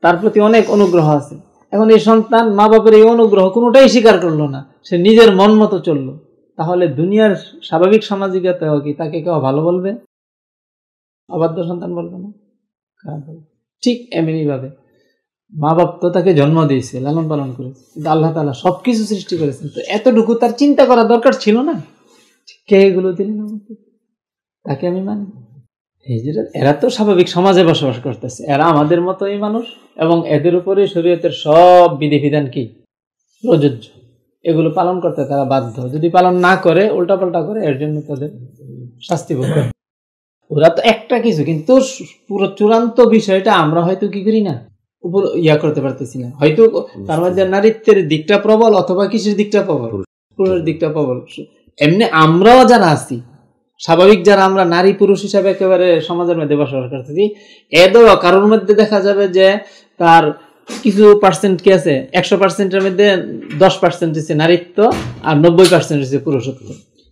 তার প্রতি অনেক অনুগ্রহ আছে, এখন এই সন্তান মা বাপের এই অনুগ্রহ কোনোটাই স্বীকার করলো না, সে নিজের মন মতো চললো, তাহলে দুনিয়ার স্বাভাবিক সামাজিকতাও কি তাকে কেউ ভালো বলবে? অবাধ্য সন্তান বলবে না, খারাপ বলবে। ঠিক এমনি ভাবে মা বাপ তো তাকে জন্ম দিয়েছে, লালন পালন করেছে, কিন্তু আল্লাহ তাআলা সবকিছু সৃষ্টি করেছেন, তো এতটুকু তার চিন্তা করা দরকার ছিল না? কে এগুলো দিলেন আমাকে, তাকে আমি মানি। এরা তো স্বাভাবিক সমাজে বসবাস করতেছে, এরা আমাদের মতোই মানুষ, এবং এদের উপরে শরীয়তের সব বিধিবিধান কি প্রযোজ্য, এগুলো পালন করতে তারা বাধ্য। যদি পালন না করে, উল্টাপাল্টা করে, এর জন্য তাদের শাস্তি ভোগ করে। ওরা তো একটা কিছু, কিন্তু পুরো চূড়ান্ত বিষয়টা আমরা হয়তো কি করি না, উপর ইয়া করতে পারতেছি না, হয়তো তার মধ্যে নারীত্বের দিকটা প্রবল অথবা কিসের দিকটা প্রবল, পুরুষের দিকটা প্রবল। এমনি আমরাও যারা আছি স্বাভাবিক, যারা আমরা নারী পুরুষ হিসাবে একেবারে সমাজের মধ্যে বসবাস করতেছি, এদেরও কারোর মধ্যে দেখা যাবে যে তার কিছু পার্সেন্ট কি আছে, 100%-এর মধ্যে 10% হচ্ছে নারীত্ব আর 90% হচ্ছে পুরুষত্ব।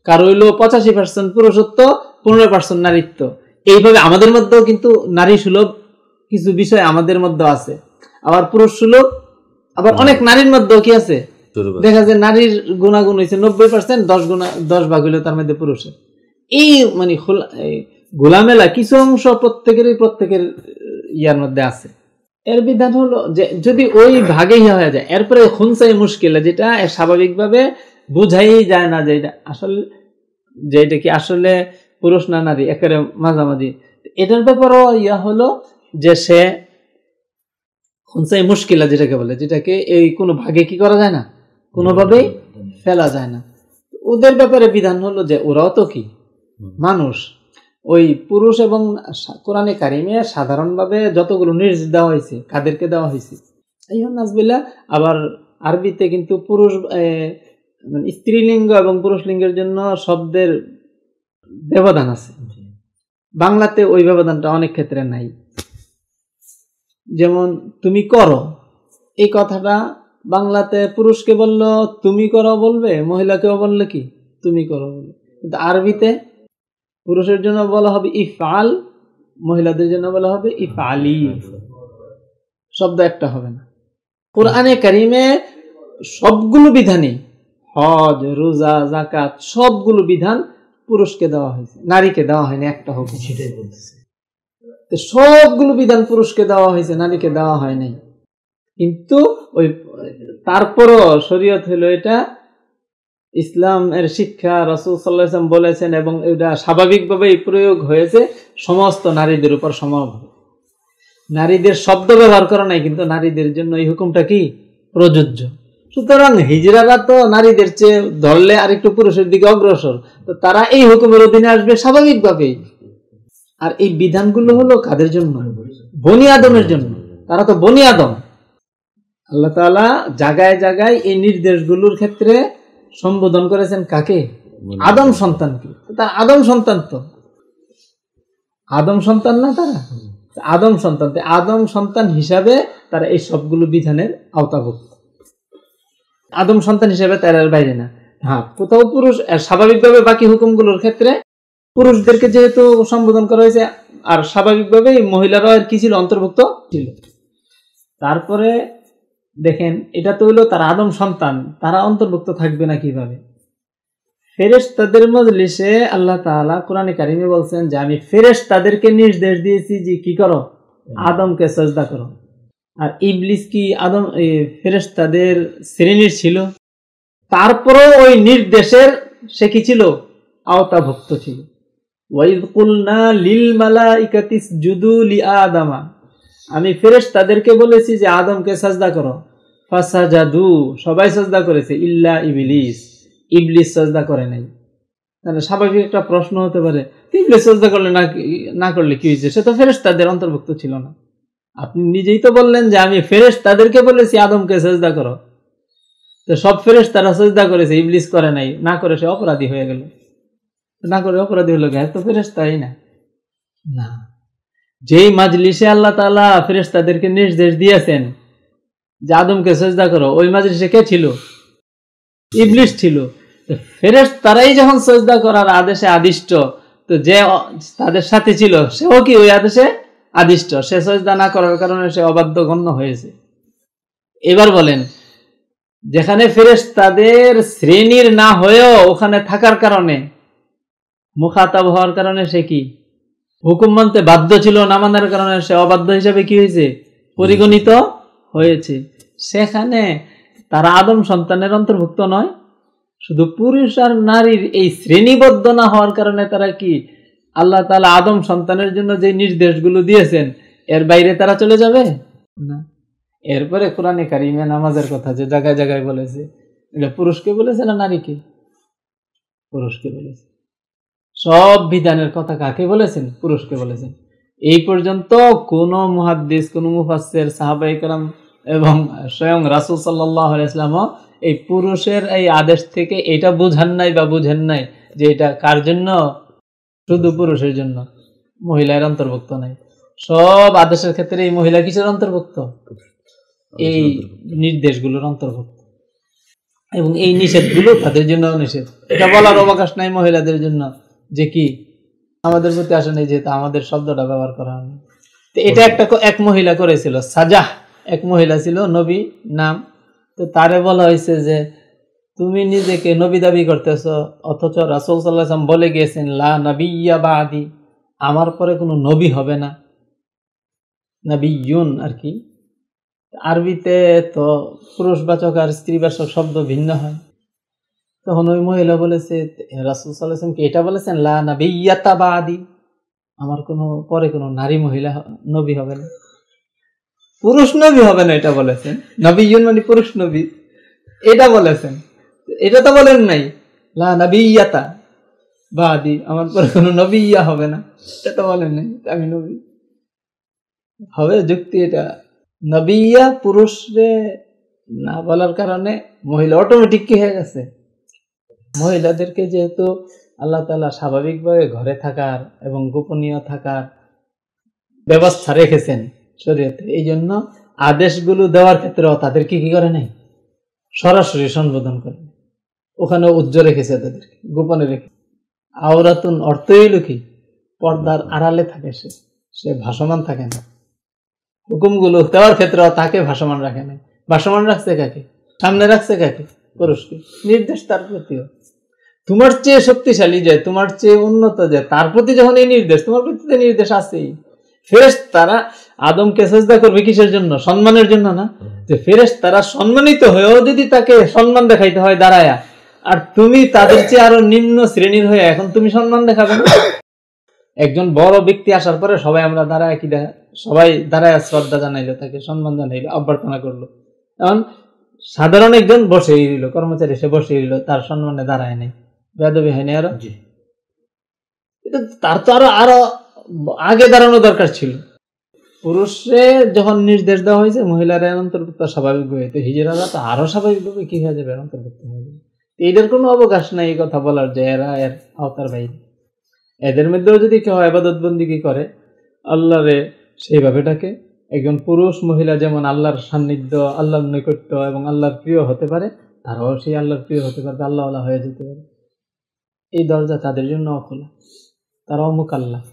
কারো হইলো 85% পুরুষত্ব, 15% নারীত্ব। এইভাবে আমাদের মধ্যেও কিন্তু নারী সুলভ কিছু বিষয় আমাদের মধ্যে আছে, আবার পুরুষ সুলভ, আবার অনেক নারীর মধ্যেও কি আছে, দেখা যায় নারীর গুণাগুণ হয়েছে 90%, 10 ভাগ হইলো তার মধ্যে পুরুষের। এই মানে গোলামেলা কিছু অংশ প্রত্যেকের ইয়ার মধ্যে আছে। এর বিধান হলো যে যদি ওই ভাগে হয়ে যায়, এরপরে খুনসাই মুশকিল, যেটা স্বাভাবিকভাবে বুঝাই যায় না যে এটা আসলে, যে এটা কি আসলে পুরুষ না নারী, একেবারে মাঝামাঝি। এটার ব্যাপারও ইয়া হলো যে সে খুনসাই মুশকিলা যেটাকে বলে, যেটাকে এই কোনো ভাগে কি করা যায় না, কোনোভাবেই ফেলা যায় না। ওদের ব্যাপারে বিধান হলো যে ওরাও তো কি মানুষ। ওই পুরুষ এবং কোরআনে কারিমে সাধারণভাবে যতগুলো নির্দেশ দেওয়া হয়েছে, কাদেরকে দেওয়া হয়েছে এই নাজবিল্লাহ। আবার আরবিতে কিন্তু পুরুষ স্ত্রীলিঙ্গ এবং পুরুষ লিঙ্গের জন্য শব্দের ব্যবধান আছে, বাংলাতে ওই ব্যবধানটা অনেক ক্ষেত্রে নাই। যেমন তুমি করো, এই কথাটা বাংলাতে পুরুষকে বললো তুমি করো বলবে, মহিলাকেও বললে কি তুমি করো বলবে, কিন্তু আরবিতে পুরুষের জন্য বলা হবে ইফআল, মহিলাদের জন্য বলা হবে ইফআলি, শব্দ একটা হবে না। কোরআনে কারিমে সবগুলো বিধানই, হজ, রোজা, যাকাত, সবগুলো বিধান পুরুষকে দেওয়া হয়েছে, নারীকে দেওয়া হয়নি একটা হোক, সেটাই বলতেছে। সবগুলো বিধান পুরুষকে দেওয়া হয়েছে, নারীকে দেওয়া হয় নাই। কিন্তু ওই তারপরও শরীয়ত হলো এটা ইসলাম এর শিক্ষা, রাসূল সাল্লাল্লাহু আলাইহি ওয়াসাল্লাম বলেছেন, এবং এটা স্বাভাবিকভাবেই প্রয়োগ হয়েছে সমস্ত নারীদের উপর সমানভাবে। নারীদের শব্দ ব্যবহার করা নাই, কিন্তু নারীদের জন্য এই হুকুমটা কি প্রযোজ্য। সুতরাং হিজড়ারা তো নারীদের চেয়ে ধরলে আরেকটু পুরুষের দিকে অগ্রসর, তো তারা এই হুকুমের অধীনে আসবে স্বাভাবিকভাবেই। আর এই বিধানগুলো হলো কাদের জন্য? বনি আদমের জন্য। তারা তো বনি আদম। আল্লাহ তাআলা জায়গায় জায়গায় এই নির্দেশগুলোর ক্ষেত্রে সম্বোধন করেছেন কাকে? আদম সন্তানকে। তার আদম সন্তান, তো আদম সন্তান না তারা? আদম সন্তান, আদম সন্তান হিসাবে তারা এই সবগুলো বিধানের আওতাভুক্ত। আদম সন্তান হিসেবে তারা বাইরে না। হ্যাঁ, কোথাও পুরুষ, স্বাভাবিকভাবে বাকি হুকুমগুলোর ক্ষেত্রে পুরুষদেরকে যেহেতু সম্বোধন করা হয়েছে, আর স্বাভাবিকভাবে মহিলারাও আর কি ছিল, অন্তর্ভুক্ত ছিল। তারপরে দেখেন, এটা তো হইলো তার আদম সন্তান, তারা অন্তর্ভুক্ত থাকবে না কিভাবে? ফেরেশতাদের মজলিসে আল্লাহ তাআলা কোরআনে কারিমে বলছেন যে আমি ফেরেশতাদেরকে নির্দেশ দিয়েছি যে কি করো, আদমকে সাজদা করো। আর ইবলিস কি আদম ফেরেশতাদের শ্রেণীর ছিল? তারপরেও ওই নির্দেশের সে কি ছিল? আওতাভুক্ত ছিল। ওয়াইদ কুলনা লিল মালাইকাতি ইসজুদু লিআদামা, আমি ফেরেশতাদেরকে বলেছি যে আদমকে সাজদা করো। ফাসাজাদু, সবাই সাজদা করেছে, ইল্লা ইবলিস, ইবলিস সাজদা করে নাই। তাহলে স্বাভাবিক একটা প্রশ্ন হতে পারে, ইবলিস সাজদা করলে না করলে কি হয়েছে? সে তো ফেরেশতাদের অন্তর্ভুক্ত ছিল না। আপনি নিজেই তো বললেন যে আমি ফেরেশতাদেরকে বলেছি আদমকে সাজদা করো, তো সব ফেরেশতারা সাজদা করেছে, ইবলিস করে নাই, না করে সে অপরাধী হয়ে গেল। না করে অপরাধী হলো কে? তো ফেরেশতাই না। না, যেই মাজলিসে আল্লাহ তাআলা ফেরেশতাদেরকে নির্দেশ দিয়েছেন যে আদমকে সাজদা করো, ওই মাজলিসে কে ছিল? ইবলিস ছিল। ফেরেশতারাই যখন সাজদা করার আদেশে আদিষ্ট, তো যে তাদের সাথে ছিল সেও কি ওই আদেশে আদিষ্ট? সে সাজদা না করার কারণে সে অবাধ্য গণ্য হয়েছে। এবার বলেন, যেখানে ফেরেশতাদের শ্রেণীর না হয়েও ওখানে থাকার কারণে, মুখাতাব হওয়ার কারণে সে কি হুকুম মানতে বাধ্য ছিল, না মানার কারণে সে অবাধ্য হিসাবে কি হয়েছে? পরিগণিত হয়েছে। সেখানে তারা আদম সন্তানের অন্তর্ভুক্ত নয়, শুধু পুরুষ আর নারীর এই শ্রেণীবদ্ধ না হওয়ার কারণে তারা কি আল্লাহ তাআলা আদম সন্তানের জন্য যে নির্দেশগুলো দিয়েছেন এর বাইরে তারা চলে যাবে না। এরপরে কোরআনে কারিমে নামাজের কথা যে জায়গায় জায়গায় বলেছে, এটা পুরুষকে বলেছে না নারীকে? পুরুষকে বলেছে। সব বিধানের কথা কাকে বলেছেন? পুরুষকে বলেছেন। এই পর্যন্ত কোন মুহাদ্দিস, কোন মুফাসসির, সাহাবায়ে কেরাম এবং স্বয়ং রাসূল সাল্লাল্লাহু আলাইহি ওয়াসাল্লামও এই পুরুষের এই আদেশ থেকে এটা বুঝান নাই বা বুঝেন নাই যে এটা কার জন্য, শুধু পুরুষের জন্য, মহিলার অন্তর্ভুক্ত নাই। সব আদেশের ক্ষেত্রে এই মহিলা কিসের অন্তর্ভুক্ত? এই নির্দেশগুলোর অন্তর্ভুক্ত। এবং এই নিষেধগুলো তাদের জন্য নিষেধ। এটা বলার অবকাশ নাই মহিলাদের জন্য যে কি আমাদের প্রতি আসে নাই, যেহেতু আমাদের শব্দটা ব্যবহার করা হয়। তো এটা এক মহিলা করেছিল, সাজাহ, এক মহিলা ছিল, নবী নাম। তো তারে বলা হয়েছে যে তুমি নিজেকে নবী দাবি করতেছ, অথচ রাসূল সাল্লাল্লাহু আলাইহি ওয়াসাল্লাম বলে গিয়েছেন লা নাবিয়্যা বাদি, আমার পরে কোনো নবী হবে না। নাবিয়্যুন আর কি, আরবিতে তো পুরুষবাচক আর স্ত্রীবাচক শব্দ ভিন্ন হয়। তখন ওই মহিলা বলেছে, রাসূল সাল্লাল্লাহু আলাইহি ওয়াসাল্লাম কি এটা বলেছেন লা নাবিয়্যাতা বাদি, আমার কোনো পরে কোনো নারী মহিলা নবী হবে না, পুরুষ নবী হবে না, এটা বলেছেন। নবিয়্যুন মানে পুরুষ নবী, এটা বলেছেন। এটা তো বলেন নাই লা নাবিয়্যাতা বাদি, আমার পরে কোনো নবিয়্যা হবে না, এটা তো বলেন নাই আমি নবী হবে। যুক্তি এটা, নবিয়্যা পুরুষরে না বলার কারণে মহিলা অটোমেটিক কি হয়ে গেছে, মহিলাদেরকে যেহেতু আল্লাহ তাআলা স্বাভাবিকভাবে ঘরে থাকার এবং গোপনীয় থাকার ব্যবস্থা রেখেছেন শরীয়তে, এই জন্য আদেশগুলো দেওয়ার ক্ষেত্রেও তাদেরকে কি করে নাই, সরাসরি সম্বোধন করে, ওখানে উজ্জ্বল রেখেছে, তাদেরকে গোপনে রেখে। আওরাতুন অর্থই হলো কি, পর্দার আড়ালে থাকে, সে ভাসমান থাকে না। হুকুমগুলো দেওয়ার ক্ষেত্রেও তাকে ভাসমান রাখে না। ভাসমান রাখছে কাকে, সামনে রাখছে কাকে, পুরুষকে। নির্দেশ তার প্রতিও, তোমার চেয়ে শক্তিশালী যায়, তোমার চেয়ে উন্নত যায়, তার প্রতি যখন এই নির্দেশ, তোমার প্রতি নির্দেশ আছেই। ফেরেশতারা আদমকে সেজদা করবে কিসের জন্য, সম্মানের জন্য না? যে ফেরেশতারা সম্মানিত হয়েও যদি তাকে সম্মান দেখাইতে হয় দাঁড়ায়া, আর তুমি তাদের চেয়ে আরো নিম্ন শ্রেণীর হয়ে এখন তুমি সম্মান দেখাবে না? একজন বড় ব্যক্তি আসার পরে সবাই আমরা দাঁড়ায় কি সবাই দাঁড়ায় শ্রদ্ধা জানাইলো, তাকে সম্মান জানাইলো, অভ্যর্থনা করলো। এখন সাধারণ একজন বসে রইল, কর্মচারী সে বসে রইল, তার সম্মানে দাঁড়ায় নাই, বেয়াদবি হয়নি আরো? তার তো আরো আগে দাঁড়ানো দরকার ছিল। পুরুষে যখন নির্দেশ দেওয়া হয়েছে মহিলারা অন্তর্ভুক্ত স্বাভাবিকভাবে, তো হিজড়ারা তো আরো স্বাভাবিকভাবে কি হয়ে যাবে, অন্তর্ভুক্ত হয়ে যাবে। এদের কোনো অবকাশ নাই এই কথা বলার যে এরা এর আওতার বাইরে। এদের মধ্যেও যদি কেউ ইবাদত বন্দেগী করে আল্লাহরে, সেইভাবে ডাকে, একজন পুরুষ মহিলা যেমন আল্লাহর সান্নিধ্য, আল্লাহর নৈকট্য এবং আল্লাহর প্রিয় হতে পারে, তারাও সেই আল্লাহর প্রিয় হতে পারবে, আল্লাহওয়ালা হয়ে যেতে পারে। এই দরজা তাদের জন্য খোলা, তারাও মুকাল্লাফ,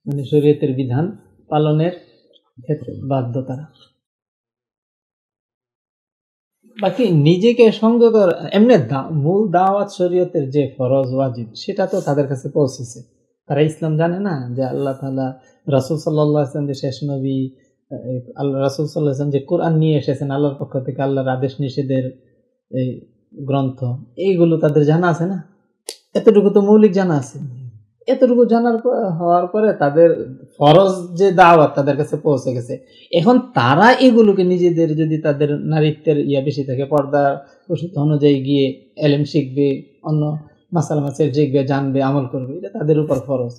মানে শরীয়তের বিধান পালনের ক্ষেত্রে বাধ্য তারা। বাকি নিজেকে সংযত, এমনি মূল দাওয়াত শরীয়তের যে ফরজ ওয়াজিব সেটা তো তাদের কাছে পৌঁছেছে। তারা ইসলাম জানে না যে আল্লাহ তাআলা রাসূল সাল্লাল্লাহু আলাইহি ওয়াসাল্লাম যে শেষ নবী, আল্লাহ রাসূল সাল্লাল্লাহু আলাইহি ওয়াসাল্লাম যে কোরআন নিয়ে এসেছেন আল্লাহর পক্ষ থেকে, আল্লাহর আদেশ নিষেধের এই গ্রন্থ, এইগুলো তাদের জানা আছে না? এতটুকু তো মৌলিক জানা আছে। এতটুকু জানার হওয়ার পরে তাদের ফরজ যে দাওয়াত তাদের কাছে পৌঁছে গেছে। এখন তারা এগুলোকে নিজেদের, যদি তাদের নারীত্বের বেশি থাকে, পর্দা প্রসূত অনুযায়ী গিয়ে এলেম শিখবে, অন্য মাসালা মাসাইল শিখবে, জানবে, আমল করবে, এটা তাদের উপর ফরজ।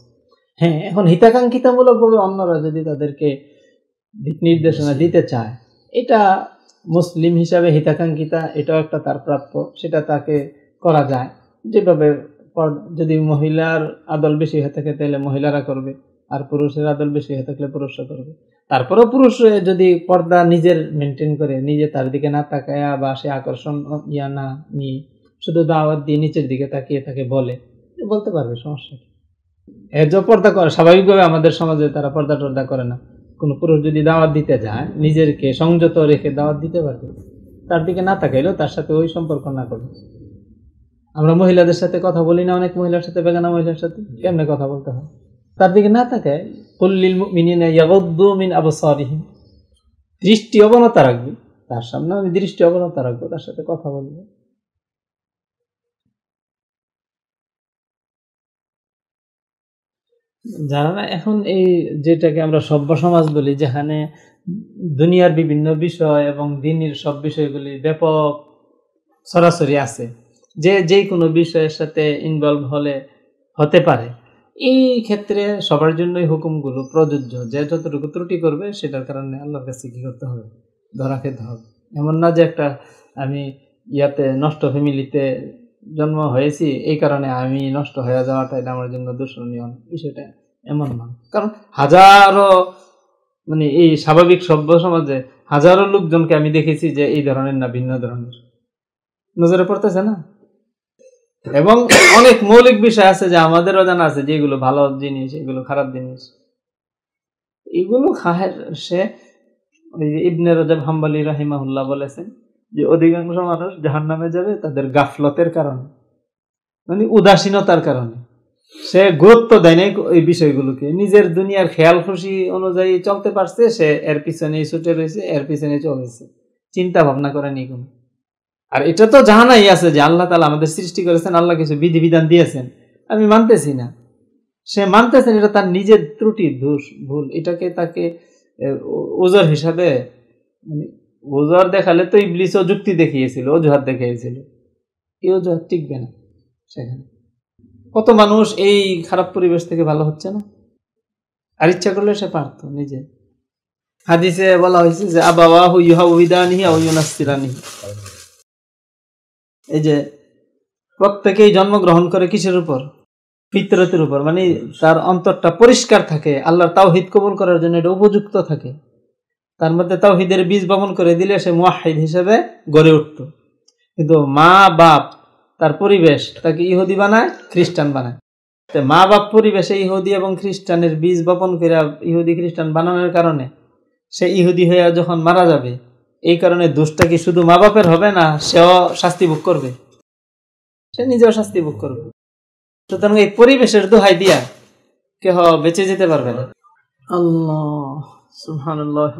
হ্যাঁ, এখন হিতাকাঙ্ক্ষিতামূলকভাবে অন্যরা যদি তাদেরকে দিক নির্দেশনা দিতে চায়, এটা মুসলিম হিসাবে হিতাকাঙ্ক্ষিতা, এটাও একটা তার প্রাপ্য, সেটা তাকে করা যায়। যেভাবে যদি মহিলার আদল বেশি হয়ে থাকে তাহলে মহিলারা করবে, আর পুরুষের আদল বেশি হয়ে থাকলে পুরুষরা করবে। তারপরেও পুরুষ যদি পর্দা নিজের মেনটেন করে, নিজে তার দিকে না তাকায়া বা সে আকর্ষণ না নিয়ে শুধু দাওয়াত দিয়ে নিচের দিকে তাকিয়ে তাকে বলতে পারবে, সমস্যা কি? যে পর্দা করে স্বাভাবিকভাবে আমাদের সমাজে তারা পর্দা টর্দা করে না। কোনো পুরুষ যদি দাওয়াত দিতে যায় নিজেকে সংযত রেখে দাওয়াত দিতে পারবে, তার দিকে না তাকাইলেও তার সাথে ওই সম্পর্ক না করবে। আমরা মহিলাদের সাথে কথা বলি না, অনেক মহিলার সাথে, বেগানা মহিলার সাথে কেমনে কথা বলতে হয়, তার দিকে না তাকায় কুল্লিল মুমিনিনা ইয়াগুদ্দু মিন আবসারিহিম, দৃষ্টি অবনতা রাখবে, তার সামনে আমি দৃষ্টি অবনতা রাখবো, তার সাথে কথা বলবো। যারা না এখন এই যেটাকে আমরা সভ্য সমাজ বলি, যেখানে দুনিয়ার বিভিন্ন বিষয় এবং দিনের সব বিষয়গুলি ব্যাপক সরাসরি আছে, যে কোনো বিষয়ের সাথে ইনভলভ হতে পারে, এই ক্ষেত্রে সবার জন্যই হুকুমগুলো প্রযোজ্য, যে যতটুকু ত্রুটি করবে সেটার কারণে আল্লাহর কাছে কি করতে হবে, ধরা খেতে হবে। এমন না যে একটা আমি ইয়াতে নষ্ট ফ্যামিলিতে জন্ম হয়েছি এই কারণে আমি নষ্ট হয়ে যাওয়াটা এটা আমার জন্য দূষণীয়, বিষয়টা এমন না। কারণ হাজারো মানে এই স্বাভাবিক সভ্য সমাজে হাজারো লোকজনকে আমি দেখেছি যে এই ধরনের না ভিন্ন ধরনের, নজরে পড়তেছে না। এবং অনেক মৌলিক বিষয় আছে যে আমাদেরও জানা আছে যে এগুলো ভালো জিনিস, এগুলো খারাপ জিনিস। এগুলো সে ওই যে ইবনে রজব হাম্বলি রাহিমাহুল্লাহ বলেছেন যে অধিকাংশ মানুষ জাহান্নামে যাবে তাদের গাফলতের কারণে, মানে উদাসীনতার কারণে। সে গুরুত্ব দেয় না এই বিষয়গুলোকে, নিজের দুনিয়ার খেয়াল খুশি অনুযায়ী চলতে পারছে, সে এর পিছনেই ছুটে রয়েছে, এর পিছনে চলেছে, চিন্তা ভাবনা করেনি কোনো। আর এটা তো জানাই আছে যে আল্লাহ তাআলা আমাদের সৃষ্টি করেছেন, আল্লাহ কিছু বিধিবিধান দিয়েছেন, আমি মানতেছি না, সে মানতেছেন এটা তার নিজের ত্রুটি, দোষ, ভুল, এটাকে তাকে ওজর হিসাবে, মানে ওজর দেখালে তো ইবলিসও যুক্তি দেখিয়েছিল, অজুহাত দেখিয়েছিল, এই অজুহাত টিকবে না সেখানে। কত মানুষ এই খারাপ পরিবেশ থেকে ভালো হচ্ছে না, আর ইচ্ছা করলে সে পারত নিজে। হাদিসে বলা হয়েছে যে আবাওয়াহু ইউহাউইদানিহি আও ইউনাসসিরানিহি, এই যে প্রত্যেকেই জন্মগ্রহণ করে কিসের উপর, ফিতরতের উপর, মানে তার অন্তরটা পরিষ্কার থাকে, আল্লাহর তাওহীদ কবুল করার জন্য এটা উপযুক্ত থাকে, তার মধ্যে তাওহীদের বীজ বপন করে দিলে সে মুওয়াহহিদ হিসেবে গড়ে উঠত। কিন্তু মা বাপ তার পরিবেশ তাকে ইহুদি বানায়, খ্রিস্টান বানায়। মা বাপ পরিবেশে ইহুদি এবং খ্রিস্টানের বীজ বপন করে ইহুদি খ্রিস্টান বানানোর কারণে সে ইহুদি হয়ে যখন মারা যাবে, এই কারণে দোষটা কি শুধু মা বাপের হবে না, সেও শাস্তি ভোগ করবে, সে নিজেও শাস্তি ভোগ করবে। সুতরাং এই পরিবেশের দোহাই দিয়া কেহ বেঁচে যেতে পারবে না। আল্লাহ সুবহানাল্লাহ।